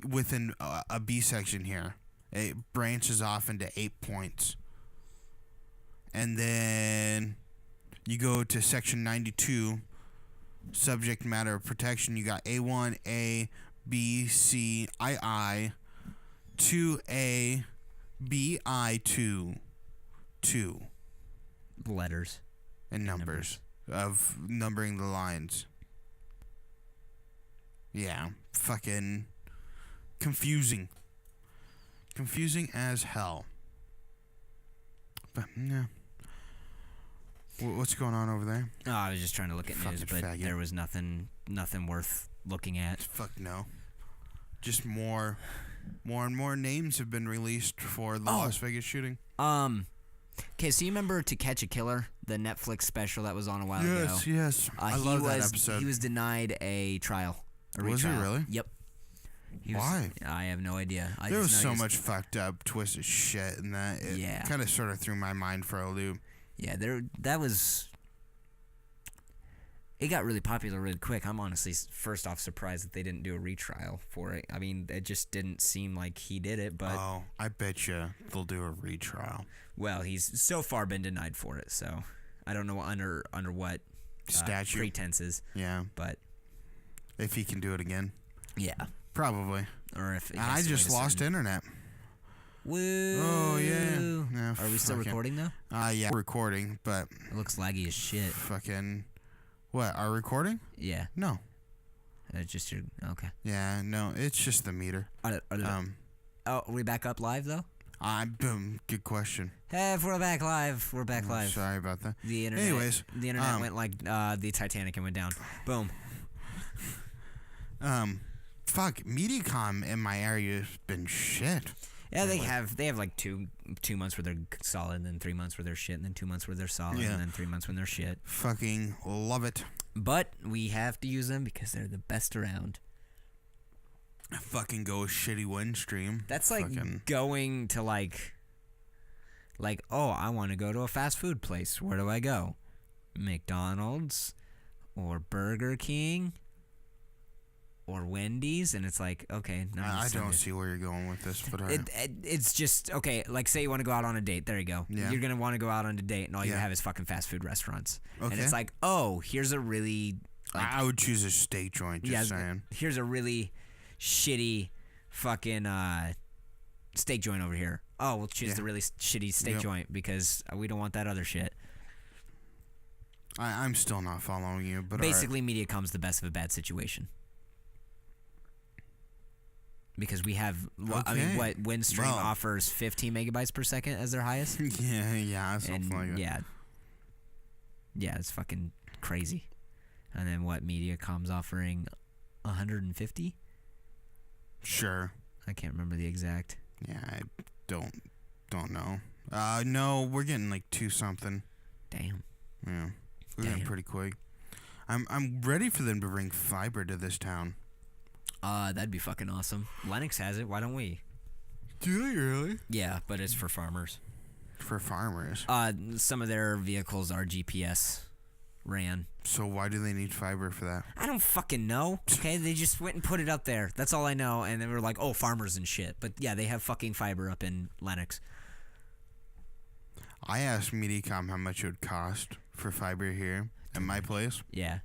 A: Within a B section here. It branches off into 8 points. And then you go to section 92, subject matter protection. You got A1, A, B, C, II, 2A, BI, 2.
B: Letters.
A: And numbers. Of numbering the lines. Yeah. Fucking confusing. Confusing as hell. But, yeah. What's going on over there?
B: Oh, I was just trying to look at news, but
A: faggot.
B: there was nothing worth looking at.
A: Fuck no. Just more and more names have been released for the Las Vegas shooting.
B: Okay, so you remember To Catch a Killer, the Netflix special that was on a while ago?
A: Yes. I love that episode.
B: He was denied a trial.
A: Was he really?
B: Yep.
A: Why?
B: I have no idea.
A: There was so much fucked up, twisted shit in that. It kind of sort of threw my mind for a loop.
B: Yeah, that was... It got really popular really quick. I'm honestly, first off, surprised that they didn't do a retrial for it. I mean, it just didn't seem like he did it, but...
A: Oh, I bet you they'll do a retrial.
B: Well, he's so far been denied for it, so... I don't know under what...
A: statute.
B: Pretenses.
A: Yeah.
B: But...
A: If he can do it again.
B: Yeah.
A: Probably.
B: Or if...
A: I just lost internet.
B: Woo!
A: Oh, yeah.
B: Are we still recording though?
A: Yeah, recording, but...
B: It looks laggy as shit.
A: Fucking... What, our recording?
B: Yeah.
A: No.
B: It's just your... Okay.
A: Yeah, no, it's just the meter.
B: Are we back up live though?
A: Good question.
B: Hey, if we're back live, we're back live.
A: Sorry about that.
B: The internet...
A: Anyways.
B: The internet went like the Titanic and went down. Boom.
A: Fuck, Mediacom in my area has been shit.
B: Yeah, they have like two months where they're solid, and then 3 months where they're shit, and then 2 months where they're solid, and then 3 months when they're shit.
A: Fucking love it.
B: But we have to use them because they're the best around.
A: Fucking go with shitty Windstream.
B: That's like going to like, oh, I want to go to a fast food place. Where do I go? McDonald's or Burger King? or Wendy's, and it's like, okay, no,
A: I don't see where you're going with this, but all right.
B: it's just okay. Like, say you want to go out on a date. There you go.
A: Yeah.
B: You're gonna want to go out on a date, and all you
A: Yeah.
B: have is fucking fast food restaurants.
A: Okay.
B: And it's like, oh, here's a really
A: I would choose a steak joint. Just saying.
B: Here's a really shitty fucking steak joint over here. Oh, we'll choose the really shitty steak joint because we don't want that other shit.
A: I'm still not following you, but
B: basically, Mediacom's the best of a bad situation. Because we have, I mean, what Windstream offers 15 megabytes per second as their highest.
A: yeah, something like that.
B: Yeah, it's fucking crazy. And then what Mediacom's offering 150?
A: Sure.
B: I can't remember the exact.
A: Yeah, I don't know. No, we're getting like 2 something.
B: Damn.
A: Yeah, we're getting pretty quick. I'm ready for them to bring fiber to this town.
B: That'd be fucking awesome. Lennox has it. Why don't we?
A: Do they really?
B: Yeah, but it's for farmers.
A: For farmers.
B: Some of their vehicles are GPS ran.
A: So why do they need fiber for that?
B: I don't fucking know. Okay, they just went and put it up there. That's all I know. And they were like, "Oh, farmers and shit." But yeah, they have fucking fiber up in Lennox.
A: I asked Mediacom how much it would cost for fiber here at my place.
B: Yeah.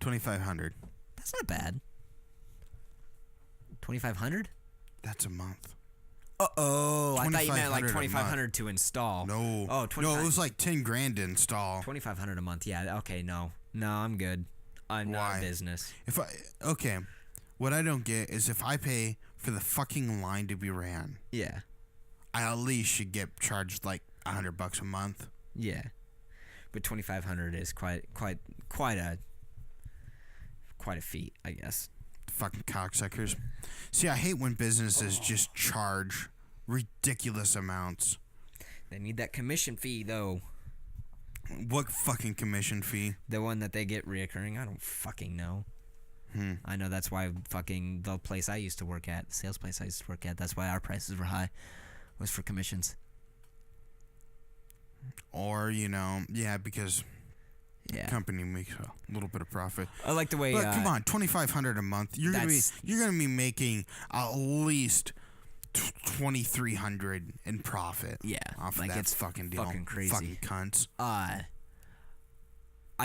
A: $2,500.
B: That's not bad. 2,500?
A: That's a month.
B: Oh, I thought you meant like 2,500 to install.
A: No.
B: Oh,
A: no, it was like 10 grand to install.
B: 2,500 a month. Yeah. Okay. No, I'm good. I'm not in business.
A: What I don't get is if I pay for the fucking line to be ran.
B: Yeah.
A: I at least should get charged like $100 a month.
B: Yeah. But 2,500 is quite a feat, I guess.
A: Fucking cocksuckers. See, I hate when businesses just charge ridiculous amounts.
B: They need that commission fee, though.
A: What fucking commission fee?
B: The one that they get reoccurring? I don't fucking know. I know that's why fucking the place I used to work at, the sales place I used to work at, that's why our prices were high, was for commissions.
A: Or, because company makes a little bit of profit.
B: I like the way.
A: But come on, $2,500 a month. You're gonna be making at least $2,300 in profit.
B: Yeah,
A: off of that
B: it's
A: fucking deal.
B: Fucking crazy.
A: Fucking cunts.
B: I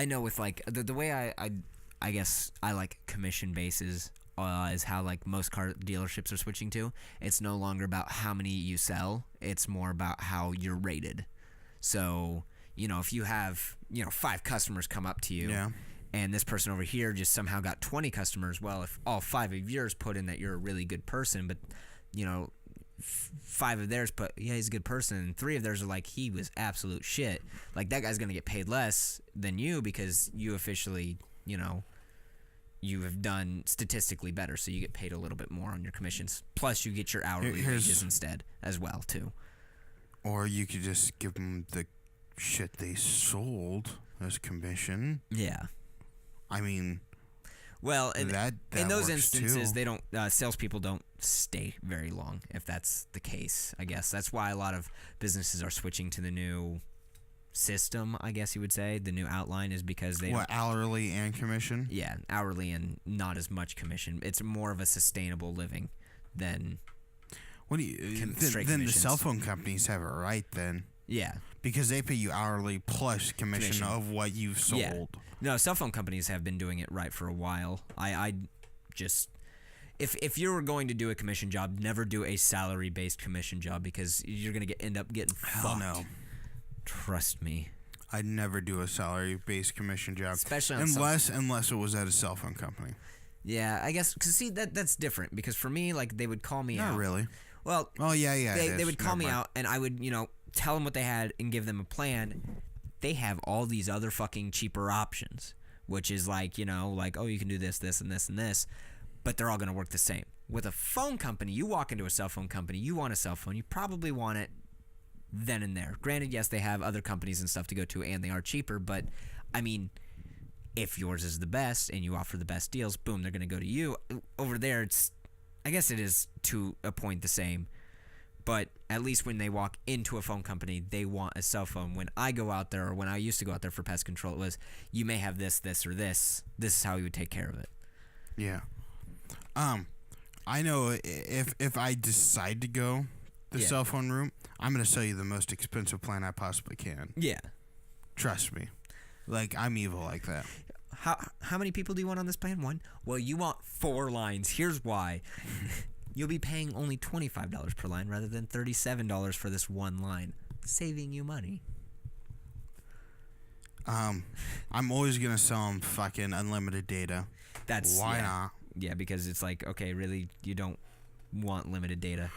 B: know with like the way I guess I like commission bases. Is how like most car dealerships are switching to. It's no longer about how many you sell. It's more about how you're rated. So, if you have, 5 customers come up to you and this person over here just somehow got 20 customers, well, if all 5 of yours put in that you're a really good person, but, 5 of theirs put, yeah, he's a good person, and 3 of theirs are like, he was absolute shit. Like, that guy's going to get paid less than you because you officially, you have done statistically better, so you get paid a little bit more on your commissions. Plus, you get your hourly wages instead as well, too.
A: Or you could just give them the shit they sold as commission.
B: Yeah.
A: I mean,
B: well, in those instances,
A: too.
B: They don't. Salespeople don't stay very long. If that's the case, I guess that's why a lot of businesses are switching to the new system. I guess you would say the new outline is because they
A: hourly and commission.
B: Yeah, hourly and not as much commission. It's more of a sustainable living than.
A: What do you? Then the cell phone companies have it right then.
B: Yeah.
A: Because they pay you hourly plus commission of what you've sold.
B: Yeah. No, cell phone companies have been doing it right for a while. I just if you were going to do a commission job, never do a salary based commission job because you're gonna end up getting fucked.
A: No.
B: Trust me.
A: I'd never do a salary based commission job,
B: especially
A: unless it was at a cell phone company.
B: Yeah, I guess because see that's different because for me like they would call me out.
A: Not really.
B: Well.
A: Oh yeah.
B: They would call me out and I would tell them what they had and give them a plan. They have all these other fucking cheaper options, which is like, oh, you can do this, this, and this, and this, but they're all going to work the same. With a phone company, you walk into a cell phone company, you want a cell phone, you probably want it then and there. Granted, yes, they have other companies and stuff to go to, and they are cheaper, but, I mean, if yours is the best and you offer the best deals, boom, they're going to go to you. Over there, I guess it is to a point the same. But at least when they walk into a phone company, they want a cell phone. When I go out there, or when I used to go out there for pest control, it was, you may have this, this, or this. This is how you would take care of it.
A: Yeah. I know if I decide to go the cell phone route, I'm gonna sell you the most expensive plan I possibly can.
B: Yeah.
A: Trust me. Like, I'm evil like that.
B: How many people do you want on this plan? One? Well, you want 4 lines. Here's why. You'll be paying only $25 per line rather than $37 for this one line, saving you money.
A: I'm always gonna sell them fucking unlimited data. Why not?
B: Yeah, because it's like, okay, really, you don't want limited data.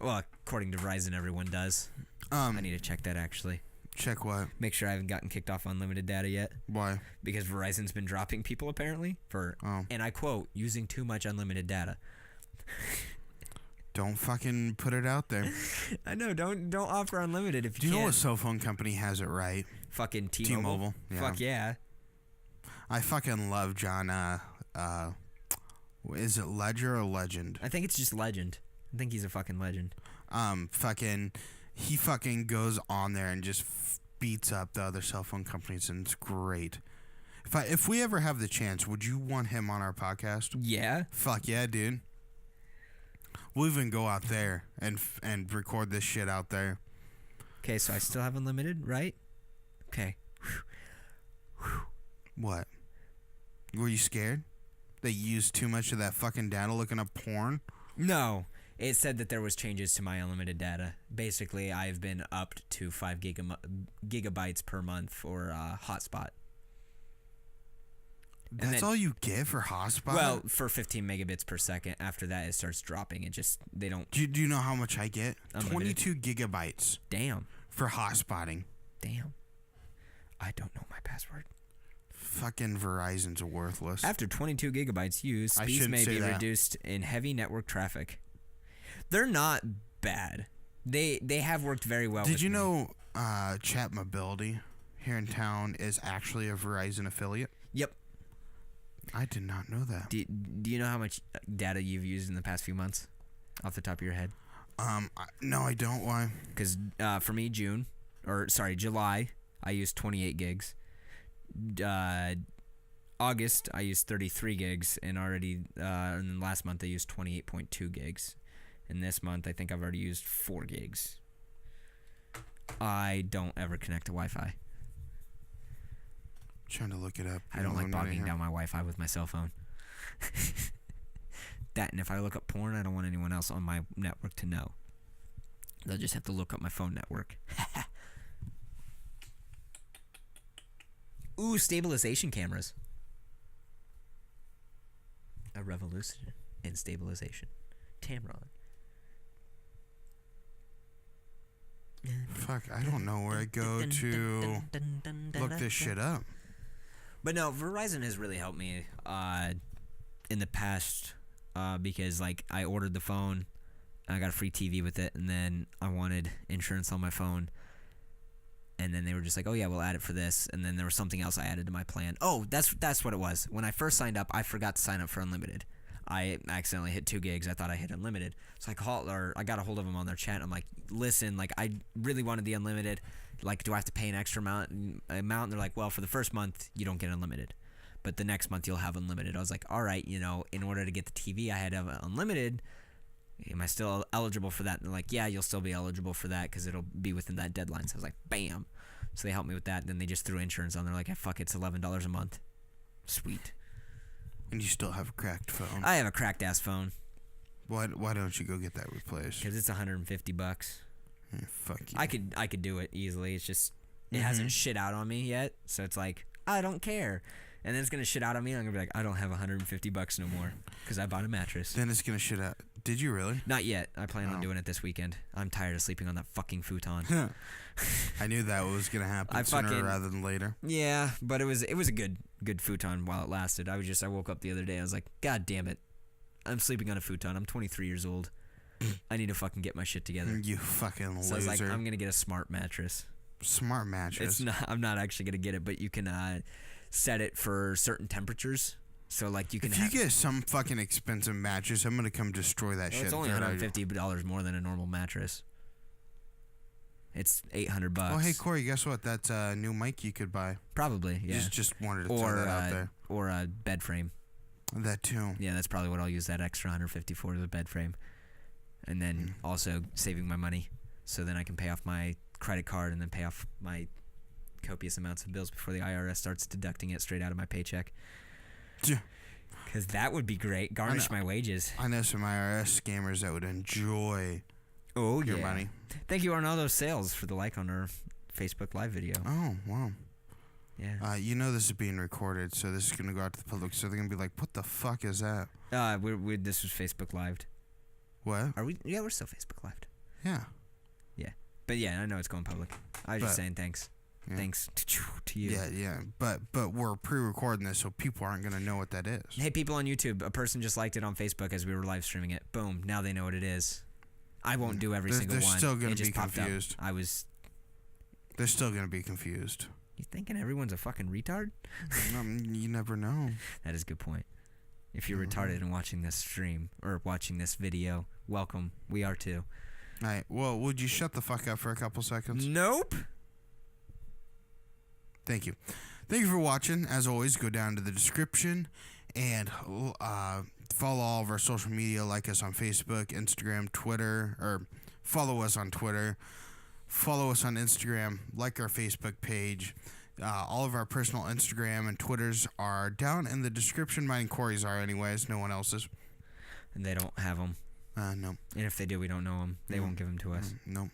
B: Well, according to Verizon, everyone does. I need to check that, actually.
A: Check what?
B: Make sure I haven't gotten kicked off unlimited data yet.
A: Why?
B: Because Verizon's been dropping people, apparently, for, and I quote, using too much unlimited data.
A: Don't fucking put it out there.
B: I know, don't offer unlimited if you
A: Do you
B: can't.
A: know what cell phone company has it right?
B: Fucking T-Mobile.
A: T-Mobile. Yeah.
B: Fuck yeah.
A: I fucking love John, is it Ledger or Legend?
B: I think it's just Legend. I think he's a fucking legend.
A: He fucking goes on there and just beats up the other cell phone companies, and it's great. If we ever have the chance, would you want him on our podcast?
B: Yeah.
A: Fuck yeah, dude. We'll even go out there and record this shit out there.
B: Okay, so I still have unlimited, right? Okay.
A: What? Were you scared? They used too much of that fucking data looking up porn?
B: No. It said that there was changes to my unlimited data. Basically, I've been upped to 5 gigabytes per month for hotspot.
A: That's all you get for hotspot?
B: Well, for 15 megabits per second. After that, it starts dropping. They don't...
A: Do you know how much I get?
B: Unlimited.
A: 22 gigabytes.
B: Damn.
A: For hotspotting.
B: Damn. I don't know my password.
A: Fucking Verizon's worthless.
B: After 22 gigabytes used, speeds may be reduced in heavy network traffic. They're not bad. They have worked very well.
A: Did you know Chat Mobility here in town is actually a Verizon affiliate?
B: Yep.
A: I did not know that.
B: Do you know how much data you've used in the past few months, off the top of your head?
A: No, I don't. Why?
B: Because for me, July, I used 28 gigs. August, I used 33 gigs, and and last month I used 28.2 gigs. And this month, I think I've already used 4 gigs. I don't ever connect to Wi-Fi.
A: Trying to look it up.
B: I don't like bogging down my Wi-Fi with my cell phone. That, and if I look up porn, I don't want anyone else on my network to know. They'll just have to look up my phone network. Ooh, stabilization cameras. A revolution in stabilization. Tamron.
A: Fuck, I don't know where I go to look this shit up.
B: But no, Verizon has really helped me in the past because, like, I ordered the phone, I got a free TV with it, and then I wanted insurance on my phone. And then they were just like, oh, yeah, we'll add it for this. And then there was something else I added to my plan. Oh, that's what it was. When I first signed up, I forgot to sign up for unlimited. I accidentally hit 2 gigs. I thought I hit unlimited. So I got a hold of them on their chat. I'm like, listen, like, I really wanted the unlimited. Like, do I have to pay an extra amount? And they're like, well, for the first month, you don't get unlimited. But the next month, you'll have unlimited. I was like, all right, in order to get the TV, I had to have unlimited. Am I still eligible for that? And they're like, yeah, you'll still be eligible for that because it'll be within that deadline. So I was like, bam. So they helped me with that. And then they just threw insurance on. They're like, hey, fuck, it's $11 a month. Sweet.
A: And you still have a cracked phone.
B: I have a cracked ass phone.
A: Why don't you go get that replaced?
B: Because it's $150.
A: Yeah, fuck you.
B: I could do it easily. It's just it hasn't shit out on me yet. So it's like, I don't care. And then it's gonna shit out on me. And I'm gonna be like, I don't have $150 no more because I bought a mattress.
A: Then it's gonna shit out. Did you really?
B: Not yet. I plan on doing it this weekend. I'm tired of sleeping on that fucking futon.
A: I knew that was gonna happen sooner rather than later.
B: Yeah, but it was a good futon while it lasted. I woke up the other day. I was like, God damn it, I'm sleeping on a futon. I'm 23 years old. I need to fucking get my shit together.
A: You fucking loser.
B: So I was like, I'm gonna get a smart mattress.
A: Smart mattress.
B: I'm not actually gonna get it, but you can set it for certain temperatures. So like you can.
A: If you get some fucking expensive mattress, I'm gonna come destroy that shit.
B: It's only $150 more than a normal mattress. It's $800.
A: Oh, hey Corey, guess what? That's a new mic you could buy.
B: Probably, yeah.
A: Just wanted to throw that out there.
B: Or a bed frame.
A: That too.
B: Yeah, that's probably what I'll use that extra 150 for, the bed frame. And then also saving my money, so then I can pay off my credit card and then pay off my copious amounts of bills before the IRS starts deducting it straight out of my paycheck.
A: Yeah.
B: Because that would be great. Garnish my wages.
A: I know some IRS scammers that would enjoy your money.
B: Thank you, Arnaldo Sales, for the like on our Facebook Live video.
A: Oh, wow.
B: Yeah.
A: You know this is being recorded, so this is going to go out to the public, so they're going to be like, what the fuck is that?
B: This was Facebook Live.
A: What?
B: Are we? Yeah, we're still Facebook Live.
A: Yeah.
B: Yeah. But yeah, I know it's going public. I was just saying thanks. Yeah. Thanks to you.
A: Yeah. But we're pre-recording this, so people aren't going to know what that is.
B: Hey, people on YouTube, a person just liked it on Facebook as we were live streaming it. Boom. Now they know what it is. I won't do every single one.
A: They're still going to be confused. They're still going to be confused.
B: You thinking everyone's a fucking retard?
A: You never know.
B: That is a good point. If you're retarded and watching this stream or watching this video, welcome. We are too.
A: All right. Well, would you shut the fuck up for a couple seconds?
B: Nope.
A: Thank you. Thank you for watching. As always, go down to the description and follow all of our social media. Like us on Facebook, Instagram, Twitter, or follow us on Twitter. Follow us on Instagram. Like our Facebook page. All of our personal Instagram and Twitters are down in the description. Mine and Corey's are anyways. No one else's.
B: And they don't have them.
A: No.
B: And if they do, we don't know them. They won't give them to us.
A: No.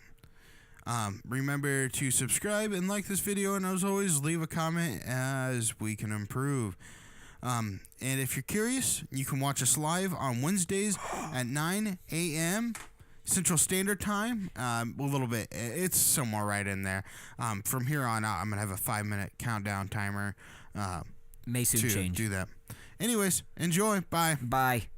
A: Remember to subscribe and like this video, and as always, leave a comment as we can improve. And if you're curious, you can watch us live on Wednesdays at 9 a.m. Central Standard Time. A little bit. It's somewhere right in there. From here on out, I'm going to have a 5-minute countdown timer
B: May soon change.
A: Do that. Anyways, enjoy. Bye.
B: Bye.